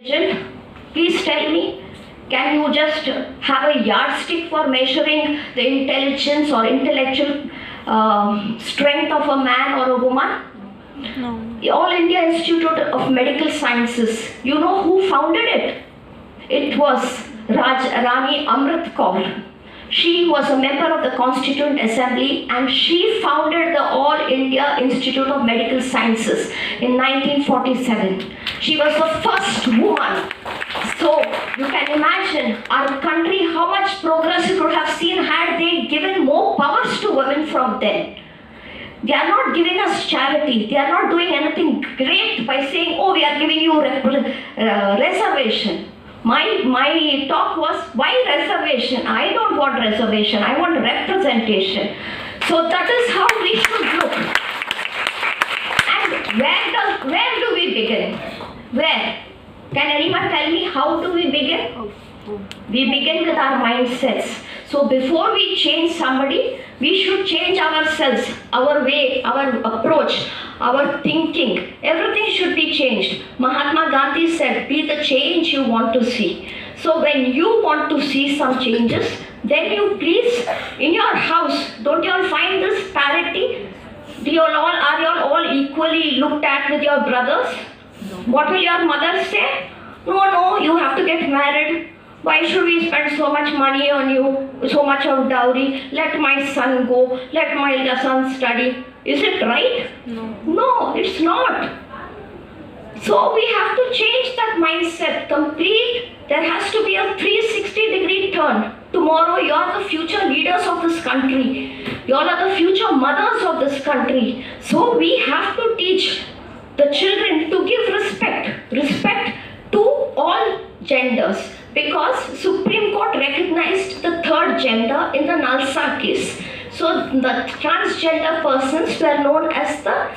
Please tell me, can you just have a yardstick for measuring the intelligence or intellectual strength of a man or a woman? No. The All India Institute of Medical Sciences, you know who founded it? It was Rani Amrit Kaur. She was a member of the Constituent Assembly and she founded the All India Institute of Medical Sciences in 1947. She was the first woman. So you can imagine our country, how much progress it would have seen had they given more powers to women from then. They are not giving us charity. They are not doing anything great by saying, oh, we are giving you reservation. My talk was, why reservation? I don't want reservation. I want representation. So that is how we should look. And where do we begin? Where? Can anyone tell me how do we begin? We begin with our mindsets. So before we change somebody, we should change ourselves, our way, our approach, our thinking. Everything should be changed. Mahatma Gandhi said, be the change you want to see. So when you want to see some changes, then you please, in your house, don't you all find this parity? Are you all equally looked at with your brothers? No. What will your mother say? No, you have to get married. Why should we spend so much money on you, so much of dowry? Let my son go, let my son study. Is it right? No, it's not. So we have to change that mindset complete. There has to be a 360-degree turn. Tomorrow you are the future leaders of this country. You all are the future mothers of this country. So we have to teach the children to give respect to all genders, because Supreme Court recognized the third gender in the Nalsa case. So the transgender persons were known as the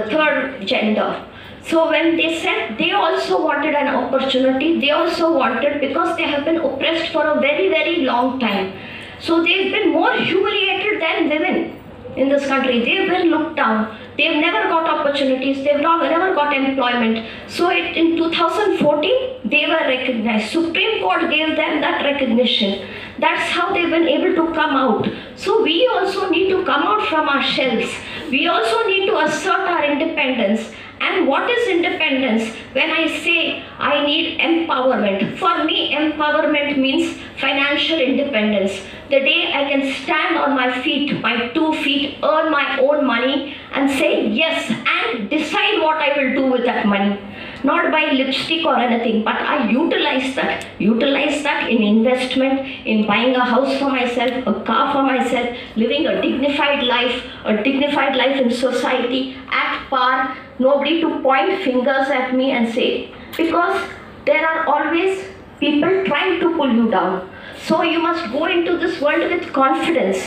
third gender. So when they said they also wanted an opportunity, they also wanted, because they have been oppressed for a very, very long time. So they've been more humiliated than women in this country. They've been looked down. They've never got opportunities. They've never got employment. So in 2014, they were recognized. Supreme Court gave them that recognition. That's how they've been able to come out. So we also need to come out from our shells. We also need to assert our independence. And what is independence? When I say I need empowerment, for me empowerment means financial independence. The day I can stand on my feet, my 2 feet, earn my own money and say yes and decide what I will do with that money. Not by lipstick or anything, but I utilize that. Utilize that in investment, in buying a house for myself, a car for myself, living a dignified life in society, at par. Nobody to point fingers at me and say, because there are always people trying to pull you down. So you must go into this world with confidence.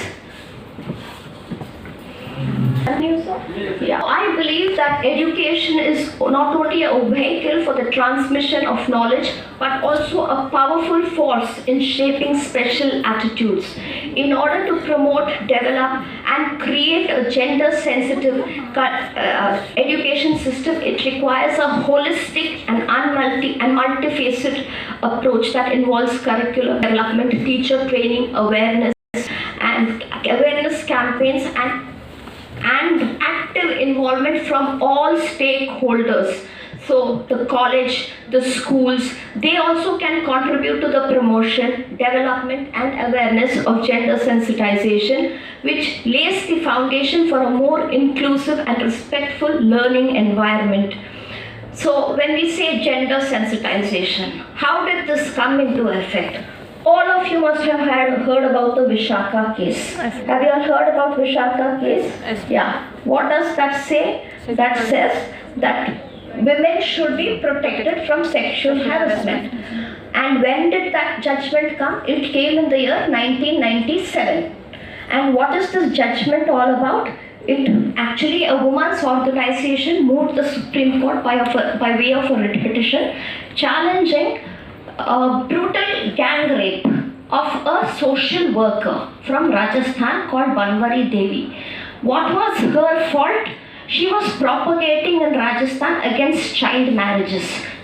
Yeah. I believe that education is not only a vehicle for the transmission of knowledge, but also a powerful force in shaping special attitudes. In order to promote, develop, and create a gender-sensitive education system, it requires a holistic and multifaceted approach that involves curriculum development, teacher training, awareness campaigns, and active involvement from all stakeholders. So the college, the schools, they also can contribute to the promotion, development and awareness of gender sensitization, which lays the foundation for a more inclusive and respectful learning environment. So when we say gender sensitization, how did this come into effect? All of you must have heard about the Vishaka case. Have you all heard about Vishaka case? Yeah. What does that say? That says that women should be protected from sexual harassment. And when did that judgment come? It came in the year 1997. And what is this judgment all about? It actually, a women's organization moved the Supreme Court by way of a writ petition challenging a brutal gang rape of a social worker from Rajasthan called Banwari Devi. What was her fault? she was propagating in Rajasthan against child marriages.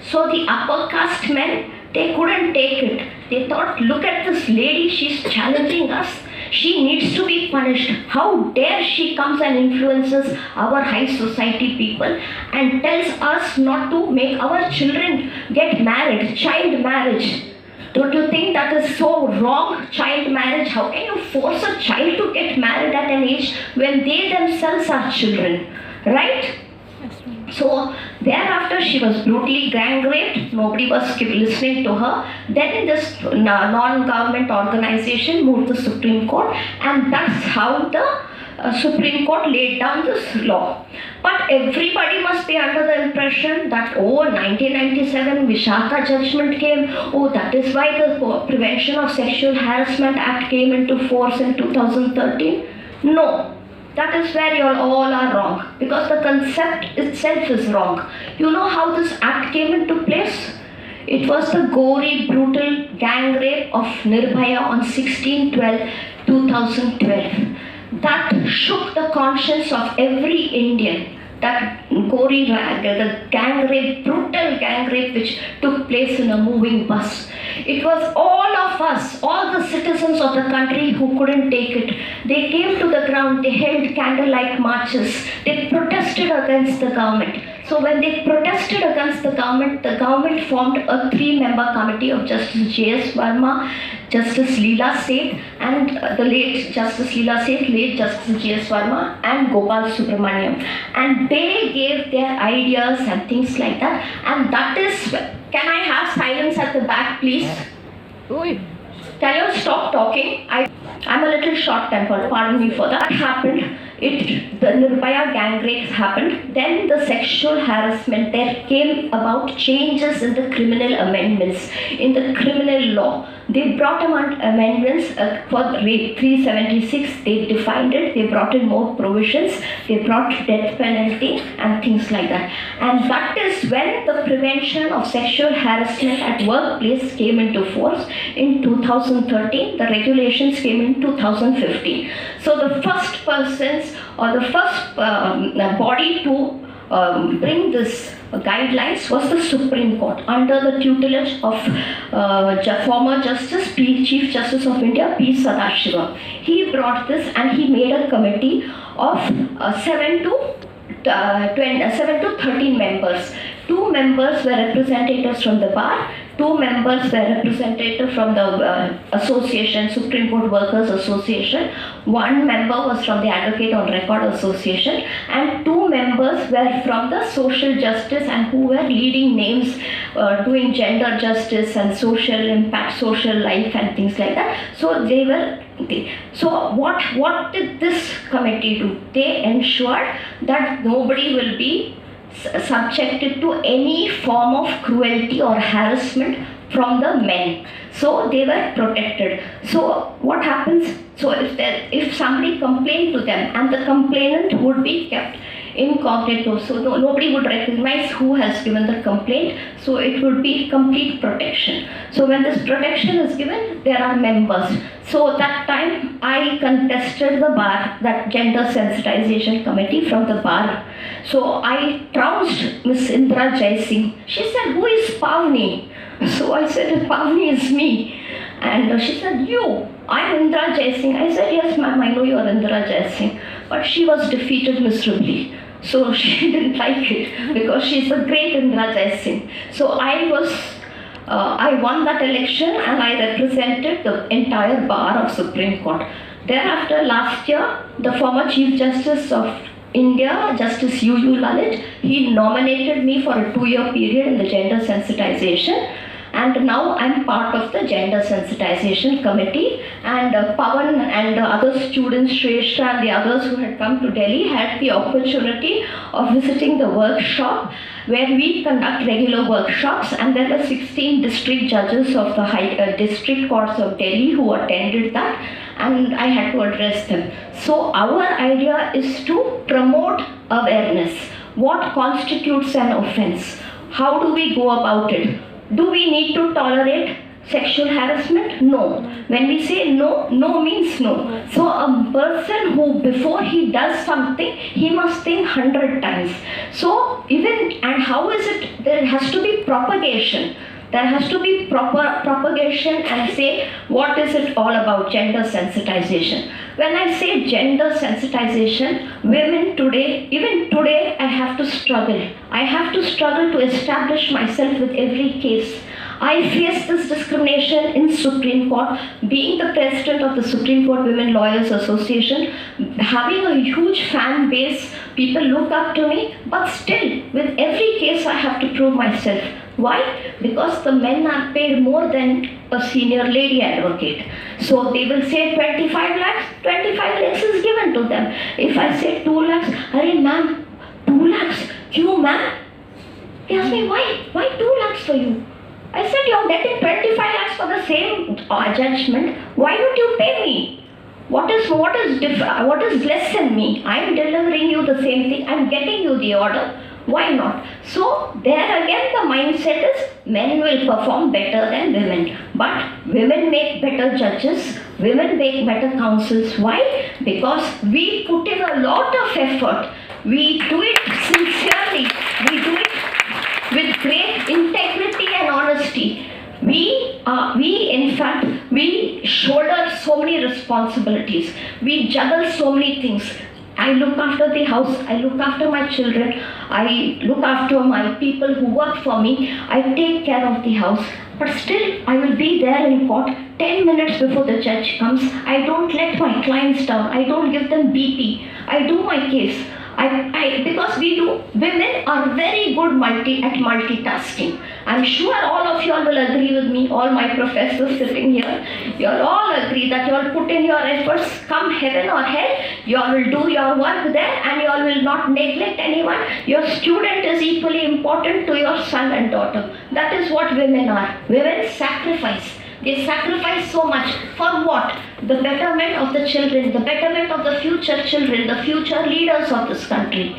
So the upper caste men, they couldn't take it. They thought, look at this lady, she's challenging us. She needs to be punished. How dare she comes and influences our high society people and tells us not to make our children get married, child marriage. Don't you think that is so wrong, child marriage? How can you force a child to get married at an age when they themselves are children, right? So thereafter she was brutally gang raped. Nobody was listening to her. Then this non-government organization moved the Supreme Court, and that's how the Supreme Court laid down this law. But everybody must be under the impression that, oh, 1997 Vishaka judgment came, oh, that is why the Prevention of Sexual Harassment Act came into force in 2013. No. That is where you all are wrong, because the concept itself is wrong. You know how this act came into place? It was the gory, brutal gang rape of Nirbhaya on 16/12/2012. That shook the conscience of every Indian. That gory, the gang rape, brutal gang rape which took place in a moving bus. It was all of us, all the citizens of the country who couldn't take it. They came to the ground, they held candlelight marches, they protested against the government. So when they protested against the government formed a 3-member committee of Justice J.S. Verma, Justice Leela Seth, and the late Justice Leela Seth, late Justice J.S. Verma, and Gopal Subramaniam. And they gave their ideas and things like that. And that is, can I have silence at the back, please? Can you stop talking? I'm a little short-tempered, pardon me for that. Happened. The Nirbhaya gang rape happened. Then the sexual harassment, there came about changes in the criminal amendments, in the criminal law. They brought amendments for rape 376. They defined it. They brought in more provisions. They brought death penalty and things like that. And that is when the Prevention of Sexual Harassment at Workplace came into force in 2013. The regulations came in 2015. So the first persons or the first body to bring this guidelines was the Supreme Court under the tutelage of former Chief Justice of India, P. Sadashiva. He brought this and he made a committee of 7 to 13 members. 2 members were representatives from the bar, 2 members were representatives from the association, Supreme Court Workers Association, 1 member was from the Advocate on Record Association, and 2 members were from the social justice and who were leading names doing gender justice and social impact, social life and things like that. So they were. So what did this committee do? They ensured that nobody will be subjected to any form of cruelty or harassment from the men. So they were protected. So what happens? So if somebody complained to them and the complainant would be kept incognito, so nobody would recognize who has given the complaint, so it would be complete protection. So when this protection is given, there are members. So that time I contested the bar, that gender sensitization committee from the bar. So I trounced Miss Indra Jaising. She said, who is Pavani? So I said, Pavani is me. And she said, you, I'm Indra Jaising. I said, yes ma'am, I know you're Indra Jaising. But she was defeated miserably. So she didn't like it because she's a great Indra Jaising. So I won that election and I represented the entire bar of Supreme Court. Thereafter, last year, the former Chief Justice of India, Justice U.U. Lalit, he nominated me for a 2-year period in the gender sensitization. And now I'm part of the gender sensitization committee, and Pawan and the other students, Shrestha and the others who had come to Delhi had the opportunity of visiting the workshop where we conduct regular workshops, and there were 16 district judges of the district courts of Delhi who attended that, and I had to address them. So our idea is to promote awareness. What constitutes an offense? How do we go about it? Do we need to tolerate sexual harassment? No. When we say no, no means no. So a person who before he does something, he must think 100 times. So and how is it? There has to be propagation. There has to be proper propagation and say what is it all about, gender sensitization. When I say gender sensitization, women today, even today, I have to struggle. I have to struggle to establish myself with every case. I face this discrimination in Supreme Court, being the president of the Supreme Court Women Lawyers Association, having a huge fan base, people look up to me, but still, with every case I have to prove myself. Why? Because the men are paid more than a senior lady advocate. So they will say 25 lakhs, 25 lakhs is given to them. If I say 2 lakhs, Arey ma'am, 2 lakhs, you ma'am? They ask me, why 2 lakhs for you? I said, you're getting 25 lakhs for the same judgment. Why don't you pay me? What is less than me? I'm delivering you the same thing. I'm getting you the order. Why not? So there again the mindset is men will perform better than women. But women make better judges. Women make better counsels. Why? Because we put in a lot of effort. We do it sincerely. We do it with great integrity and honesty. We shoulder so many responsibilities. We juggle so many things. I look after the house, I look after my children, I look after my people who work for me, I take care of the house. But still, I will be there in court 10 minutes before the judge comes. I don't let my clients down. I don't give them BP. I do my case. Because women are very good at multitasking. I'm sure all of you all will agree with me, all my professors sitting here. You all agree that you all put in your efforts, come heaven or hell, you all will do your work there and you all will not neglect anyone. Your student is equally important to your son and daughter. That is what women are. Women sacrifice. They sacrifice so much. For what? The betterment of the children, the betterment of the future children, the future leaders of this country.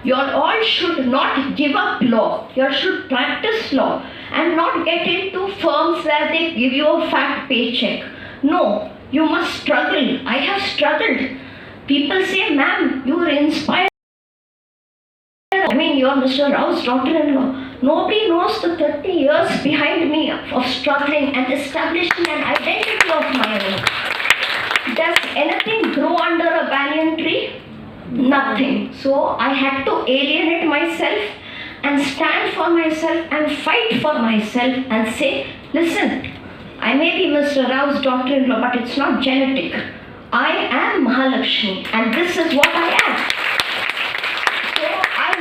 You all should not give up law. You all should practice law and not get into firms where they give you a fat paycheck. No, you must struggle. I have struggled. People say, ma'am, you were inspired. You're Mr. Rao's daughter-in-law. Nobody knows the 30 years behind me of struggling and establishing an identity of my own. Does anything grow under a banyan tree? Nothing. So I had to alienate myself and stand for myself and fight for myself and say, listen, I may be Mr. Rao's daughter-in-law, but it's not genetic. I am Mahalakshmi and this is what I am.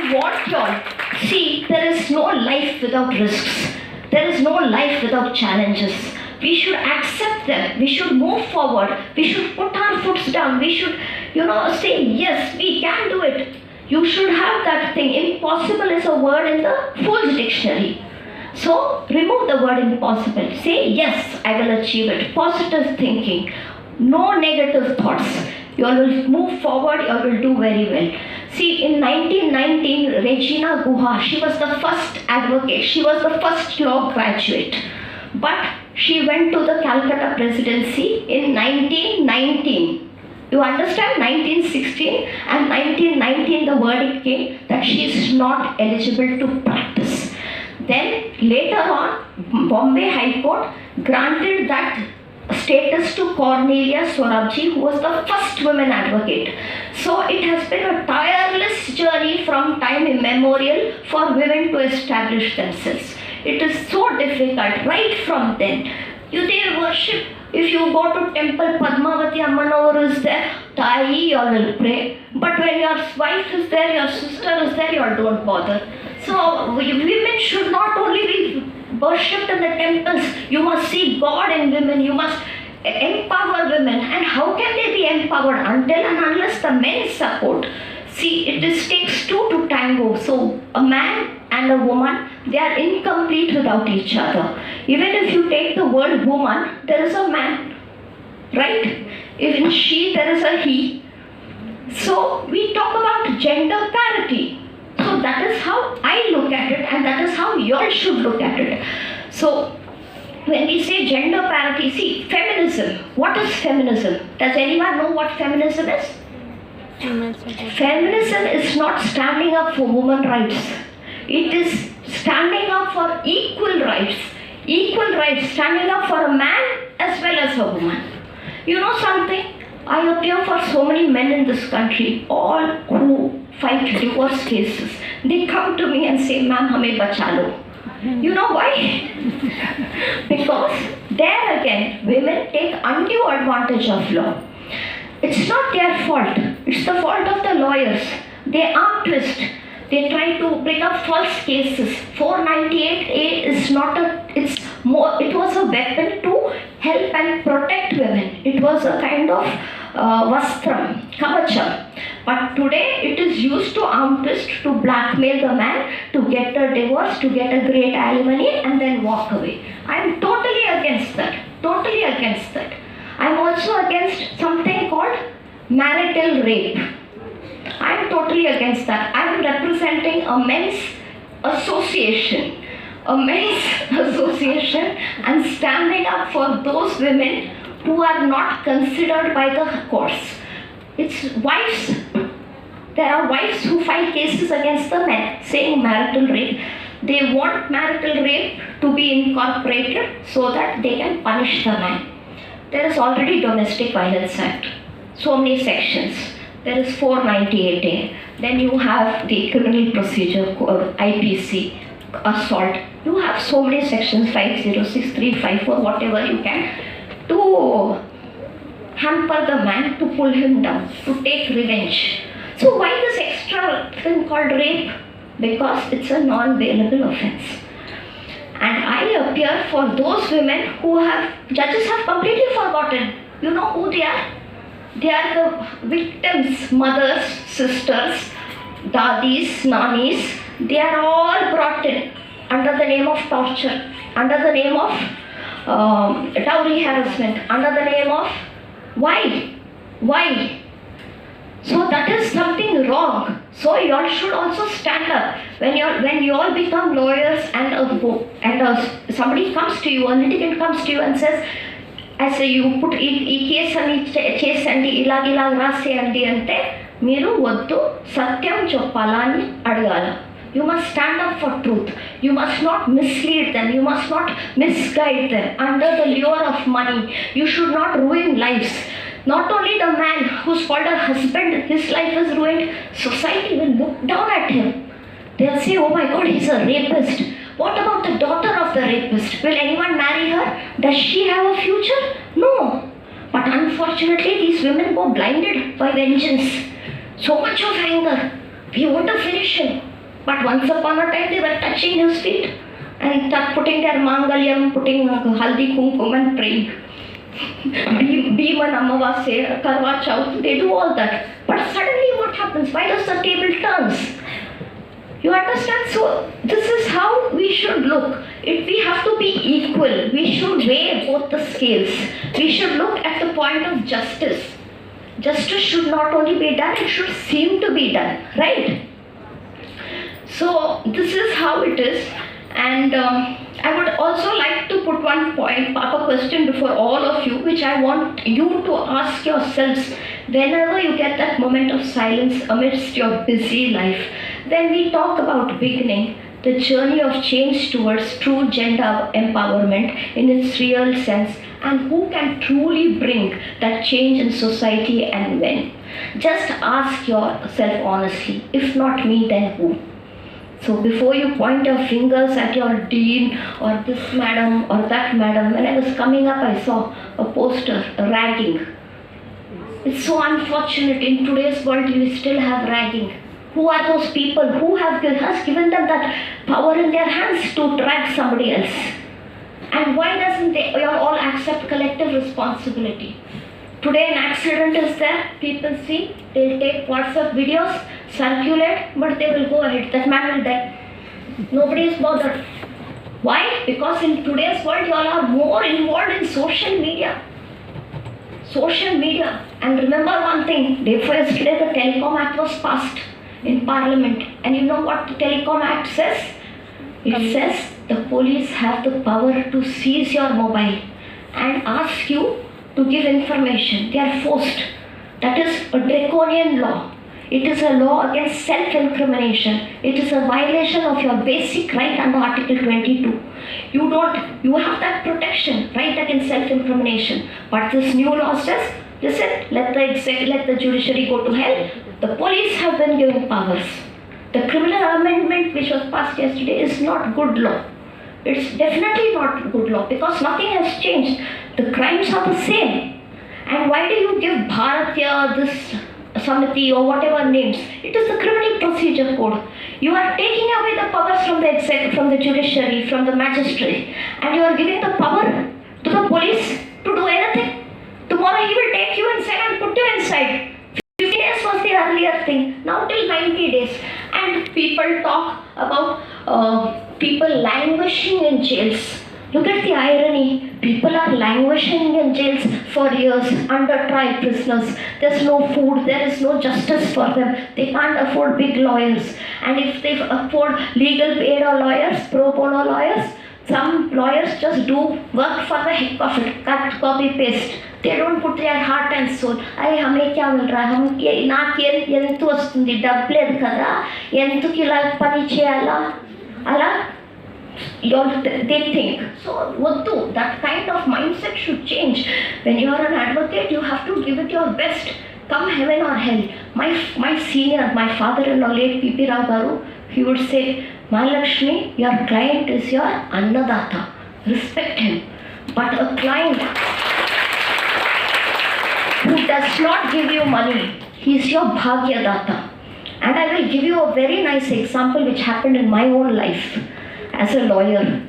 Want y'all. See, there is no life without risks. There is no life without challenges. We should accept them. We should move forward. We should put our foots down. We should, say, yes, we can do it. You should have that thing. Impossible is a word in the Fool's Dictionary. So, remove the word impossible. Say, yes, I will achieve it. Positive thinking. No negative thoughts. You all will move forward. You all will do very well. See, in 1919, Regina Guha, she was the first advocate. She was the first law graduate. But she went to the Calcutta presidency in 1919. You understand? 1916 and 1919 the verdict came that she is not eligible to practice. Then later on, Bombay High Court granted that status to Cornelia Sorabji, who was the first women advocate. So it has been a tireless journey from time immemorial for women to establish themselves. It is so difficult right from then. They worship. If you go to temple, Padmavati Ammanovaru is there, Tai, you all will pray. But when your wife is there, your sister is there, you all don't bother. So women should not only be worshipped in the temples, you must see God in women, you must empower women. And how can they be empowered until and unless the men support? See, it takes two to tango. So a man and a woman, they are incomplete without each other. Even if you take the word woman, there is a man, right? Even she, there is a he. So we talk about gender parity. So that is how I look at it, and that is how you all should look at it. So when we say gender parity, see, feminism. What is feminism? Does anyone know what feminism is? Feminism is not standing up for women's rights. It is standing up for equal rights. Equal rights, standing up for a man as well as a woman. You know something? I appear for so many men in this country, all who fight divorce cases. They come to me and say, "Ma'am, hame bacha lo." You know why? Because there again, women take undue advantage of law. It's not their fault. It's the fault of the lawyers. They arm twist. They try to bring up false cases. 498A is not a, it's more, it was a weapon to help and protect women. It was a kind of vastram, kavacham. But today it is used to arm twist, to blackmail the man, to get a divorce, to get a great alimony and then walk away. I am totally against that. Totally against that. I am also against something called marital rape. I am totally against that. I am representing a men's association. A men's association and standing up for those women who are not considered by the courts. It's wives. There are wives who file cases against the men saying marital rape. They want marital rape to be incorporated so that they can punish the man. There is already Domestic Violence Act. So many sections. There is 498A. Then you have the Criminal Procedure Code, IPC, assault. You have so many sections, 506, 354, whatever you can, to hamper the man, to pull him down, to take revenge. So why this extra thing called rape? Because it's a non-bailable offense. And I appear for those women who judges have completely forgotten. You know who they are? They are the victims, mothers, sisters, dadis, nannies. They are all brought in under the name of torture, under the name of dowry harassment, under the name of why? Why? So that is something wrong. So you all should also stand up. When you all become lawyers and somebody comes to you, a litigant comes to you and says, I say you put ee case ani chesandi ilag rasi andi ante meeru vaddu satyam choppalani adagala. You must stand up for truth. You must not mislead them. You must not misguide them under the lure of money. You should not ruin lives. Not only the man who's called a husband, his life is ruined, society will look down at him. They'll say, oh my God, he's a rapist. What about the daughter of the rapist? Will anyone marry her? Does she have a future? No. But unfortunately, these women go blinded by vengeance. So much of anger. We want to finish him. But once upon a time, they were touching his feet and putting their mangalyam, putting haldi kumkum and praying. Bhiman Amavasya, Karwa Chauth, they do all that. But suddenly what happens? Why does the table turns? You understand? So this is how we should look. We have to be equal. We should weigh both the scales. We should look at the point of justice. Justice should not only be done, it should seem to be done. Right? So this is how it is. And I would also like to put one point, a question before all of you, which I want you to ask yourselves whenever you get that moment of silence amidst your busy life. When we talk about beginning the journey of change towards true gender empowerment in its real sense, and who can truly bring that change in society and when? Just ask yourself honestly, if not me, then who? So before you point your fingers at your dean or this madam or that madam, when I was coming up I saw a poster, ragging. It's so unfortunate. In today's world we still have ragging. Who are those people? Who has given them that power in their hands to drag somebody else? And why doesn't they all accept collective responsibility? Today an accident is there, people see, they'll take WhatsApp videos, circulate, but they will go ahead. That man will die. Nobody is bothered. Why? Because in today's world, you all are more involved in social media. Social media. And remember one thing, day before yesterday, the Telecom Act was passed in Parliament. And you know what the Telecom Act says? It says the police have the power to seize your mobile and ask you to give information. They are forced. That is a draconian law. It is a law against self-incrimination. It is a violation of your basic right under Article 22. You have that protection, right against self-incrimination. But this new law says, listen, let the judiciary go to hell. The police have been given powers. The criminal amendment which was passed yesterday is not good law. It's definitely not good law because nothing has changed. The crimes are the same. And why do you give Bharatiya, this Samiti or whatever names? It is the criminal procedure code. You are taking away the powers from the judiciary, from the magistrate, and you are giving the power to the police to do anything. Tomorrow he will take you inside and put you inside. 50 days was the earlier thing, now till 90 days. And people talk about people languishing in jails. Look at the irony. People are languishing in jails for years under trial prisoners. There's no food, there is no justice for them. They can't afford big lawyers. And if they afford legal paid or lawyers, pro bono lawyers, some lawyers just do work for the heck of it, cut, copy, paste. They don't put their heart and soul. Ay, hame kya mil raha? Hum naaki entu vastundi double kada entu kila pani cheyala ala. They think. So that kind of mindset should change. When you are an advocate, you have to give it your best. Come heaven or hell. My senior, my father-in-law, late P.P. Rao Garu, he would say, Mahalakshmi, your client is your Annadata. Respect him. But a client who does not give you money, he is your Bhagyadata. And I will give you a very nice example which happened in my own life. As a lawyer,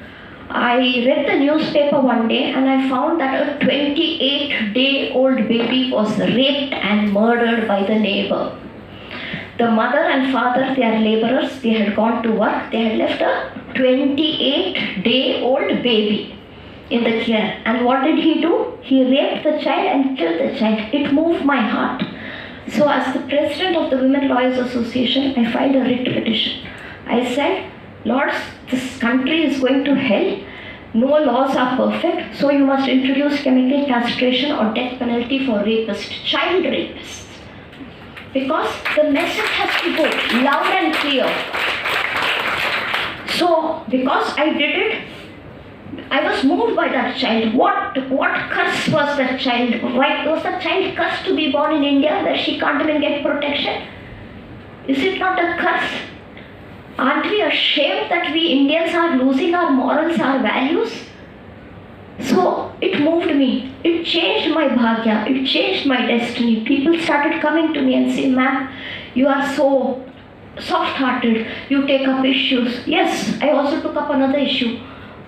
I read the newspaper one day and I found that a 28-day-old baby was raped and murdered by the neighbor. The mother and father, they are laborers, they had gone to work, they had left a 28-day-old baby in the care. And what did he do? He raped the child and killed the child. It moved my heart. So as the president of the Women Lawyers Association, I filed a writ petition. I said, Lords, this country is going to hell. No laws are perfect, so you must introduce chemical castration or death penalty for rapists, child rapists. Because the message has to go loud and clear. So, because I did it, I was moved by that child. What curse was that child? Why was that child cursed to be born in India where she can't even get protection? Is it not a curse? Aren't we ashamed that we Indians are losing our morals, our values? So it moved me. It changed my bhagya. It changed my destiny. People started coming to me and saying, ma'am, you are so soft-hearted. You take up issues. Yes, I also took up another issue.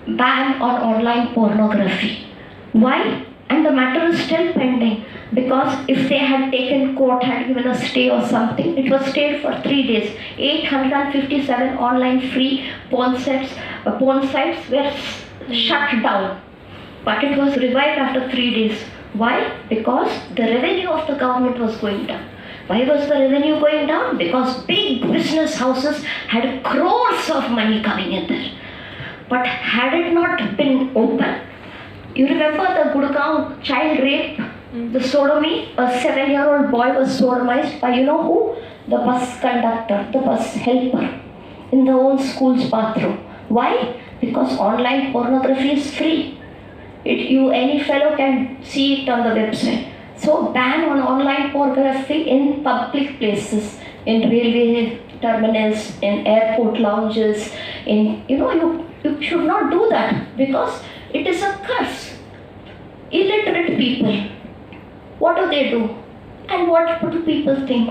Ban on online pornography. Why? And the matter is still pending. Because if they had taken court, had given a stay or something, it was stayed for 3 days. 857 online free porn sites were shut down. But it was revived after 3 days. Why? Because the revenue of the government was going down. Why was the revenue going down? Because big business houses had crores of money coming in there. But had it not been open, you remember the Gurgaon child rape? The sodomy, a 7-year-old boy was sodomized by you know who? The bus conductor, the bus helper in the own school's bathroom. Why? Because online pornography is free. Any fellow can see it on the website. So ban on online pornography in public places, in railway terminals, in airport lounges, you should not do that because it is a curse. Illiterate people, what do? And what do people think?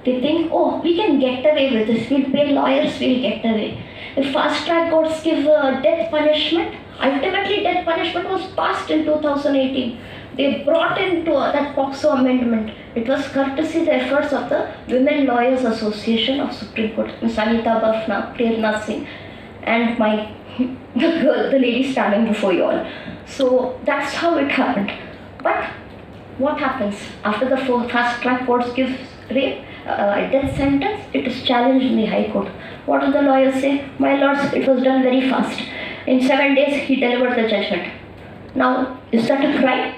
They think, oh, we can get away with this. We'll pay lawyers, we'll get away. If fast-track courts give death punishment, ultimately death punishment was passed in 2018. They brought into that POCSO amendment. It was courtesy the efforts of the Women Lawyers Association of Supreme Court, Ms. Anita Bafna, Prerna Singh, and the lady standing before you all. So that's how it happened. But what happens after the fast-track courts give rape, death sentence? It is challenged in the High Court. What do the lawyers say? My lords, it was done very fast. In 7 days, he delivered the judgment. Now, is that a crime?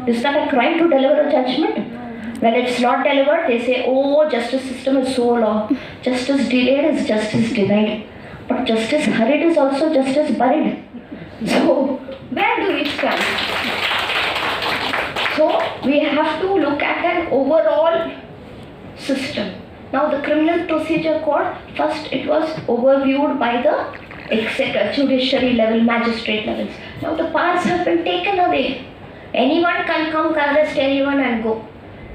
Is that a crime to deliver a judgment? When it's not delivered, they say, oh, justice system is so long. Justice delayed is justice denied. But justice hurried is also justice buried. So, where do we stand? So, we have to look at an overall system. Now, the Criminal Procedure Code, first it was overviewed by the judiciary level, magistrate levels. Now, the powers have been taken away. Anyone can come, arrest anyone and go.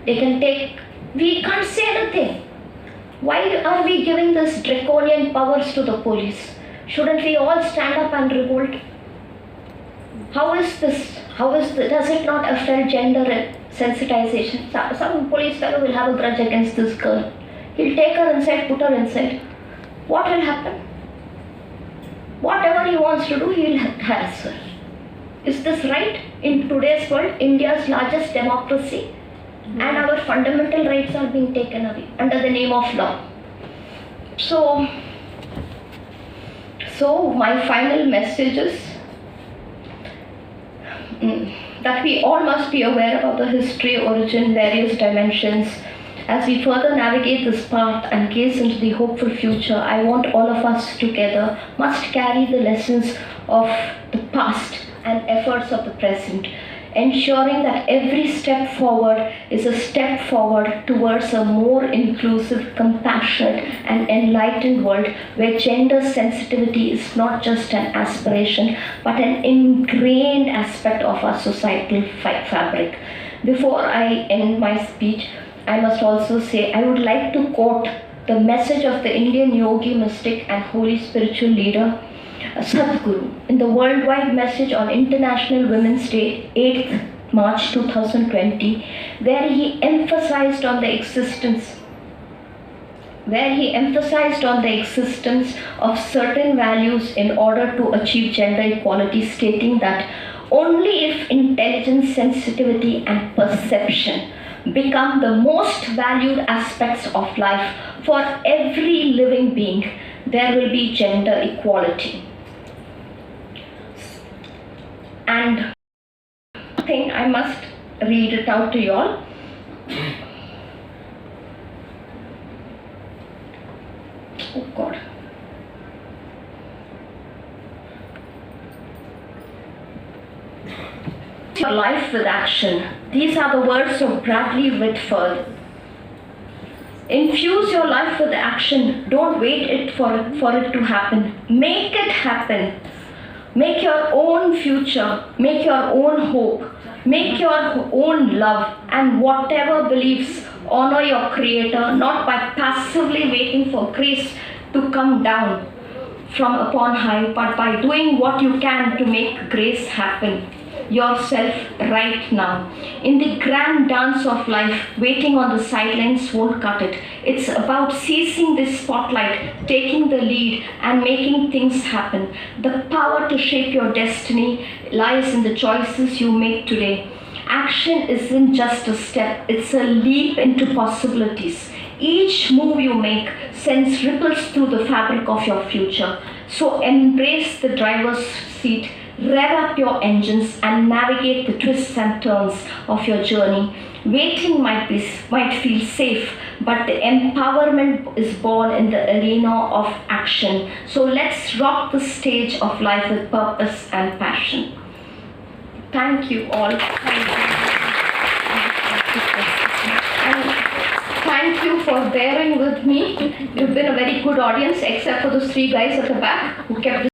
They can take, we can't say anything. Why are we giving this draconian powers to the police? Shouldn't we all stand up and revolt? How is this? Does it not affect gender sensitization? Some police fellow will have a grudge against this girl. He'll take her inside, put her inside. What will happen? Whatever he wants to do, he'll harass her. Is this right? In today's world, India's largest democracy, and our fundamental rights are being taken away under the name of law. So my final message is that we all must be aware about the history, origin, various dimensions. As we further navigate this path and gaze into the hopeful future, I want all of us together must carry the lessons of the past and efforts of the present, ensuring that every step forward is a step forward towards a more inclusive, compassionate, and enlightened world where gender sensitivity is not just an aspiration but an ingrained aspect of our societal fabric. Before I end my speech, I must also say I would like to quote the message of the Indian yogi mystic and holy spiritual leader Sadhguru in the worldwide message on International Women's Day, 8th March 2020, where he emphasized on the existence of certain values in order to achieve gender equality, stating that only if intelligence, sensitivity, and perception become the most valued aspects of life for every living being, there will be gender equality. And I think I must read it out to you all. Oh God. Your life with action. These are the words of Bradley Whitford. Infuse your life with action. Don't wait for it to happen. Make it happen. Make your own future. Make your own hope. Make your own love. And whatever beliefs, honor your Creator, not by passively waiting for grace to come down from upon high, but by doing what you can to make grace happen yourself right now. In the grand dance of life, waiting on the sidelines won't cut it. It's about seizing this spotlight, taking the lead, and making things happen. The power to shape your destiny lies in the choices you make today. Action isn't just a step, it's a leap into possibilities. Each move you make sends ripples through the fabric of your future. So embrace the driver's seat, rev up your engines, and navigate the twists and turns of your journey. Waiting might feel safe, but the empowerment is born in the arena of action. So let's rock the stage of life with purpose and passion. Thank you all. Thank you for bearing with me. You've been a very good audience, except for those three guys at the back who kept